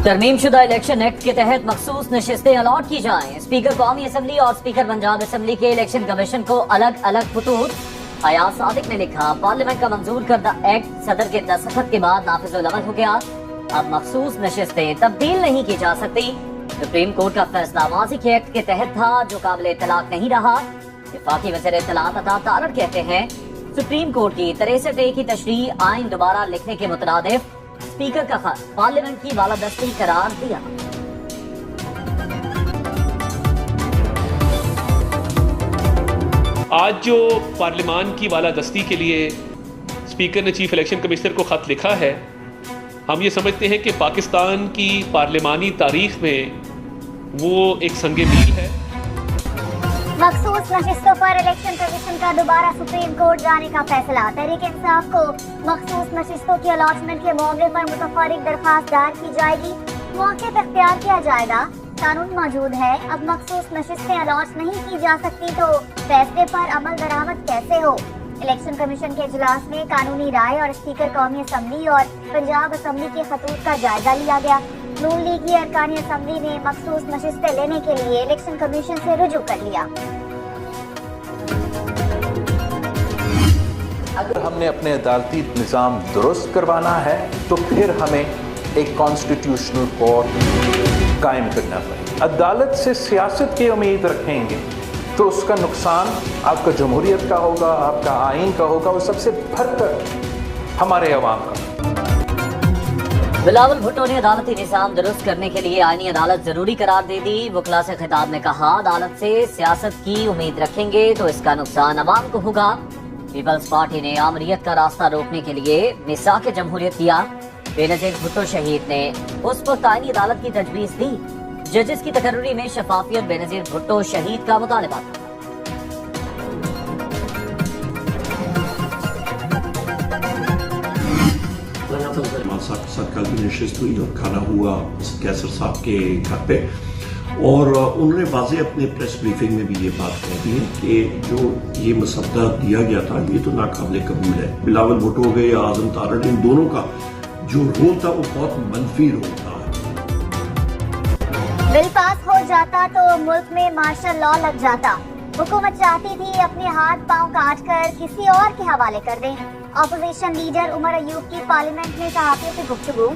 तरमीम शुदा election act के तहत मखसूस नशिस्तें अलॉट की जाएं। स्पीकर कौमी असम्बली और स्पीकर पंजाब असम्बली के इलेक्शन कमीशन को अलग अलग खतूत। अयाज सादिक ने लिखा, पार्लियामेंट का मंजूर करदा एक्ट सदर के दस्तखत के बाद नाफिजुल अमल हो गया। अब मखसूस नशिस्तें तब्दील नहीं की जा सकती। सुप्रीम कोर्ट का फैसला माजी के एक्ट के तहत था जो काबिल इत्तलाक नहीं रहा। वफाकी वज़ीर इत्तलात अता तारड़ कहते हैं, सुप्रीम कोर्ट की 63A की तशरीह आइन दोबारा लिखने के मुतरादिफ स्पीकर का खत पार्लियामेंट की बालादस्ती करार दिया। आज जो पार्लियामान की बालादस्ती के लिए स्पीकर ने चीफ इलेक्शन कमिश्नर को खत लिखा है, हम ये समझते हैं कि पाकिस्तान की पार्लियामानी तारीख में वो एक संगे मील है। मखसूस नशिस्तों पर इलेक्शन कमीशन का दोबारा सुप्रीम कोर्ट जाने का फैसला। तहरीक इंसाफ को मखसूस नशिस्तों की अलॉटमेंट के मामले पर मुतफर्रिक दरखास्त दायर की जाएगी। मौके पर इख्तियार किया जाएगा। कानून मौजूद है, अब मखसूस नशिस्तें अलॉट नहीं की जा सकती तो फैसले पर अमल दरामद कैसे हो। इलेक्शन कमीशन के इजलास में कानूनी राय और स्पीकर कौमी असम्बली और पंजाब असम्बली के खतूत का जायजा लिया गया। नून लीग की अरकानी असम्बली ने मखसूस नशिस्तें लेने के लिए इलेक्शन कमीशन से रुजू कर लिया। अगर हमने अपने अदालती निज़ाम दुरुस्त करवाना है तो फिर हमें एक कॉन्स्टिट्यूशनल कोर्ट कायम करना पड़ेगा। अदालत से सियासत की उम्मीद रखेंगे तो उसका नुकसान आपका जमहूरियत का होगा, आपका आइन का होगा, और सबसे बढ़कर हमारे अवाम का। बिलावल भुट्टो ने अदालती निज़ाम दुरुस्त करने के लिए आईनी अदालत जरूरी करार दे दी। वकला से खिताब में कहा, अदालत से सियासत की उम्मीद रखेंगे तो इसका नुकसान अवाम को होगा। पीपल्स पार्टी ने आमरीत का रास्ता रोकने के लिए मिसाक जमहूरियत किया। बेनज़ीर भुट्टो शहीद ने उस वक्त आईनी अदालत की तजवीज़ दी। जजेस की तकर्री में शफाफियत बेनज़ीर भुट्टो शहीद का मुतालबा था। कल भी नशिस्त हुई और खाना हुआ कैसर साहब के घर पे, और उन्होंने वाज़े अपने प्रेस ब्रीफिंग में भी ये बात कह दी है कि जो ये मसद्दा दिया गया था ये तो नाकाबिल कबूल है। बिलावल भुट्टो हो गए या आज़म तारड़, इन दोनों का जो रोल था वो बहुत मनफी रोल था। बिल पास हो जाता तो मुल्क में मार्शल लॉ लग जाता। हुकूमत चाहती थी अपने हाथ पांव काट कर किसी और के हवाले कर दें। ऑपोजिशन लीडर उमर अयूब की पार्लियामेंट में सहाफ़ियों से गुफ्तगू।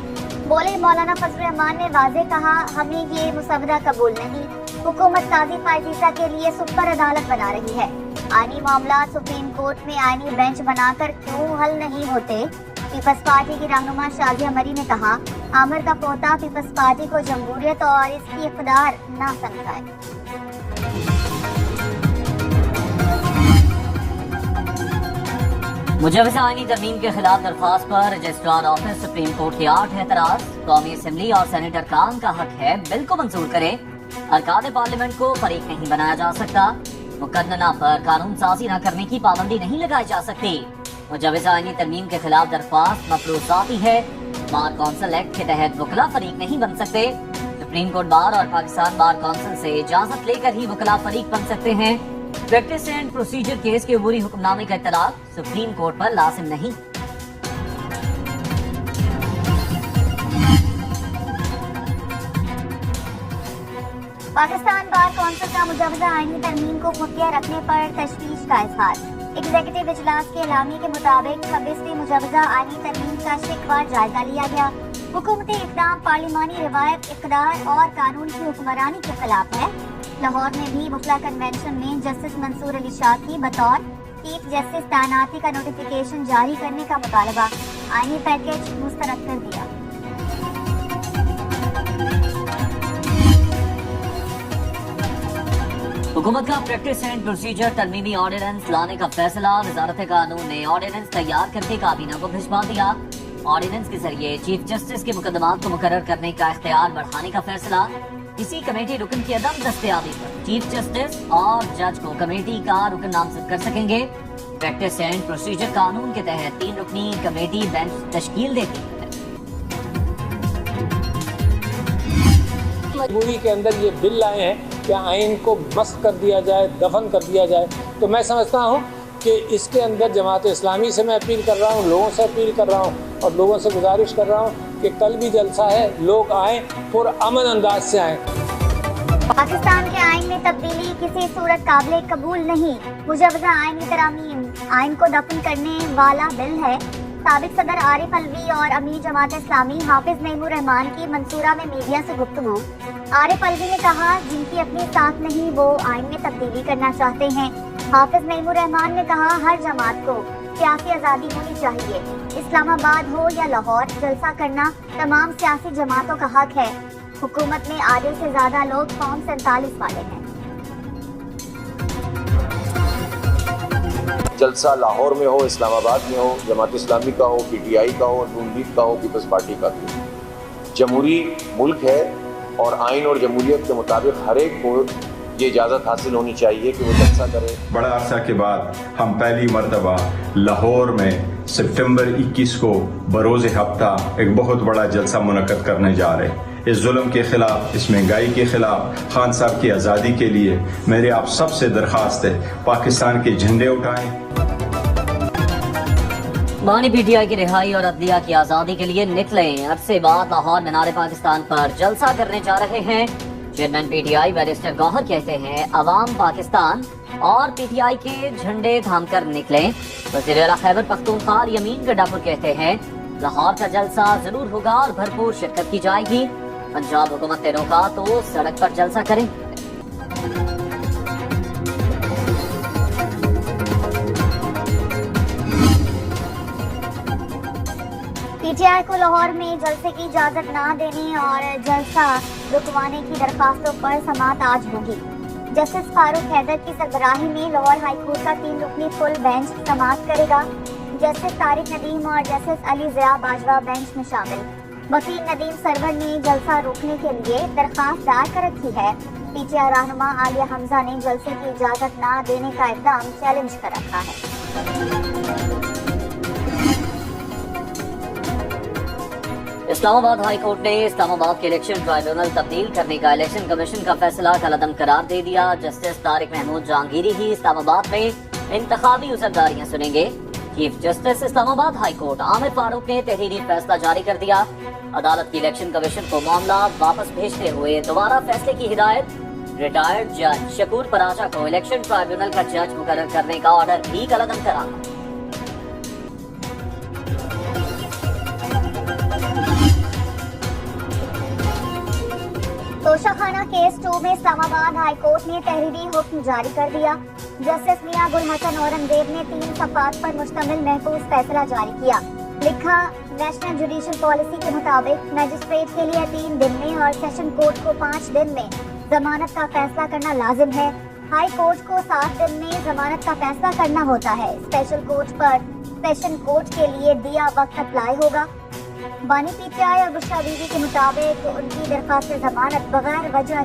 बोले, मौलाना फजल रहमान ने वाज़े कहा, हमें ये मुसवदा कबूल नहीं। हुकूमत काजी फायजीसा के लिए सुपर अदालत बना रही है। आईनी मामला सुप्रीम कोर्ट में आईनी बेंच बनाकर क्यों हल नहीं होते। पीपल्स पार्टी की रहनुमा शाजिया मरी ने कहा, आमिर का पोता पीपल्स पार्टी को जमहूरियत और इसकी इक़्तिदार ना समझाए। मुजवज़ा आईनी तरमीम के खिलाफ दरख्वास्त पर रजिस्ट्रार ऑफिस सुप्रीम कोर्ट के 8 एतराज। कौमी असम्बली और सेनेटर कान का हक है बिल को मंजूर करें। अरकान पार्लियामेंट को फरीक नहीं बनाया जा सकता। मुकदमा पर कानून साजी न करने की पाबंदी नहीं लगाई जा सकती। मुजवज़ा आईनी तरमीम के खिलाफ दरख्वास्त मफरूज़ाती है। बार कौंसिल एक्ट के तहत वकला फरीक नहीं बन सकते। सुप्रीम कोर्ट बार और पाकिस्तान बार कौंसिल से इजाजत लेकर ही वकला फरीक बन सकते हैं। प्रैक्टिस एंड प्रोसीजर केस के अबूरी हुक्मनामे का इत्तलाक सुप्रीम कोर्ट पर लाजिम नहीं। पाकिस्तान बार कौंसिल का मुजवज़ा आईनी तरमीम को खुफिया रखने पर तशवीश का इजहार। एग्जीक्यूटिव इजलास के एलामी के मुताबिक 26वीं मुजवज़ा आईनी तरमीम का शिकवार जायजा लिया गया। हुकूमती इक़दाम पार्लिमानी रिवायत, इक़्तिदार और कानून की हुक्मरानी के खिलाफ है। लाहौर में भी वकला कन्वेंशन में जस्टिस मंसूर अली शाह की बतौर चीफ जस्टिस तैनाती का नोटिफिकेशन जारी करने का मुतालबा। आईनी पैकेज मुस्तरद कर दिया। हुकूमत का प्रैक्टिस एंड प्रोसीजर तरमीमी ऑर्डिनेंस लाने का फैसला। वजारत कानून ने ऑर्डिनेंस तैयार करके काबीना को भिजवा दिया। ऑर्डिनेंस के जरिए चीफ जस्टिस के मुकदमात को मुकर्रर करने का इख्तियार बढ़ाने का फैसला। किसी कमेटी रुकन की अदम दस्तयाबी पर चीफ जस्टिस और जज को कमेटी का रुकन नामजद कर सकेंगे। प्रैक्टिस एंड प्रोसीजर कानून के तहत 3 रुकनी कमेटी बेंच तश्कील देती है। मजबूरी के अंदर ये बिल लाए हैं कि आइन को मस्क कर दिया जाए, दफन कर दिया जाए। तो मैं समझता हूँ कि इसके अंदर जमात इस्लामी से मैं अपील कर रहा हूँ, लोगों से अपील कर रहा हूँ और लोगों से गुजारिश कर रहा हूँ कि कि कल भी जलसा है, लोग आएँ और अमन अंदाज से आएँ। पाकिस्तान के आइन में तब्दीली किसी सूरत काबिल कबूल नहीं। मुजवजा आइनी तरामीम आइन को दफन करने वाला बिल है। साबिक सदर आरिफ अलवी और अमीर जमात इस्लामी हाफिज नईमुर रहमान की मंसूरा में मीडिया से गुफ्तगू। आरिफ अलवी ने कहा, जिनकी अपनी साथ नहीं वो आइन में तब्दीली करना चाहते हैं। हाफिज नईमुर रहमान ने कहा, हर जमात को सियासी आज़ादी होनी चाहिए। इस्लामाबाद हो या लाहौर, जलसा करना तमाम सियासी जमातों का हक है। हुकूमत में आधे से ज्यादा लोग फॉर्म 47 वाले हैं। जलसा लाहौर में हो, इस्लामाबाद में हो, जमात इस्लामी का हो, PTI का हो, नून लीग का हो, पीपल्स पार्टी का हो, जमहूरी मुल्क है और आइन और जमहूरियत के मुताबिक हर एक को ये इजाज़त हासिल होनी चाहिए कि वो जलसा करे। बड़ा अरसा के बाद हम पहली मरतबा लाहौर में सितंबर 21 को बरोज़ हफ्ता एक बहुत बड़ा जलसा मुनक्कद करने जा रहे हैं। इस जुल्म के खिलाफ, इस महंगाई के खिलाफ, खान साहब की आज़ादी के लिए मेरे आप सबसे दरख्वास्त है, पाकिस्तान के झंडे उठाएं। बानी PTI की रिहाई और अदलिया की आज़ादी के लिए निकलें। अरसे बाद लाहौर मीनार पाकिस्तान पर जलसा करने जा रहे हैं। चेयरमैन PTI बैरिस्टर गौहर कहते हैं, अवाम पाकिस्तान और PTI के झंडे थाम कर निकलें। वज़ीर आला खैबर पख्तूनख्वा यमीन गड्डापुर कहते हैं, लाहौर का जलसा जरूर होगा और भरपूर शिरकत की जाएगी। पंजाब हुकूमत ने रोका तो सड़क पर जलसा करें। PTI को लाहौर में जलसे की इजाजत ना देने और जलसा रुकवाने की दरखास्तों पर समाअत आज होगी। जस्टिस फारूक हैदर की सरबराही में लाहौर हाईकोर्ट का 3 रुकनी फुल बेंच समाअत करेगा। जस्टिस तारिक नदीम और जस्टिस अली ज़िया बाजवा बेंच में शामिल। वकील नदीम सरवर ने जलसा रोकने के लिए दरखास्त दायर कर रखी है। PTI रहनुमा आलिया हमजा ने जलसे की इजाजत ना देने का इक़दाम चैलेंज कर रखा है। इस्लामाबाद हाई कोर्ट ने इस्लामाबाद के इलेक्शन ट्राइब्यूनल तब्दील करने का इलेक्शन कमीशन का फैसला कलअदम करार दे दिया। जस्टिस तारिक महमूद जहांगीरी ही इस्लामाबाद में इंतखाबी उज़रदारियां सुनेंगे। Chief justice Islamabad high court Aamir Farooq ने तहरीरी फैसला जारी कर दिया। अदालत की इलेक्शन कमीशन को मामला वापस भेजते हुए दोबारा फैसले की हिदायत। रिटायर्ड जज शकूर पराजा को इलेक्शन ट्राइब्यूनल का जज मुकर्रर करने का ऑर्डर भी कलअदम करा। तोशाखाना केस 2 में इस्लामाबाद हाई कोर्ट ने तहरीरी हुक्म जारी कर दिया। जस्टिस मियां गुल हसन औरंगजेब ने 3 सफ़ात पर मुश्तमिल महफूज फैसला जारी किया। लिखा, नेशनल जुडिशल पॉलिसी के मुताबिक मजिस्ट्रेट के लिए 3 दिन में और सेशन कोर्ट को 5 दिन में जमानत का फैसला करना लाजिम है। हाई कोर्ट को 7 दिन में जमानत का फैसला करना होता है। स्पेशल कोर्ट पर सेशन कोर्ट के लिए दिया वक्त अप्लाई होगा। बानी PTI और बुशरा बीवी के मुताबिक उनकी दरख्वास्त जमानत बगैर वजह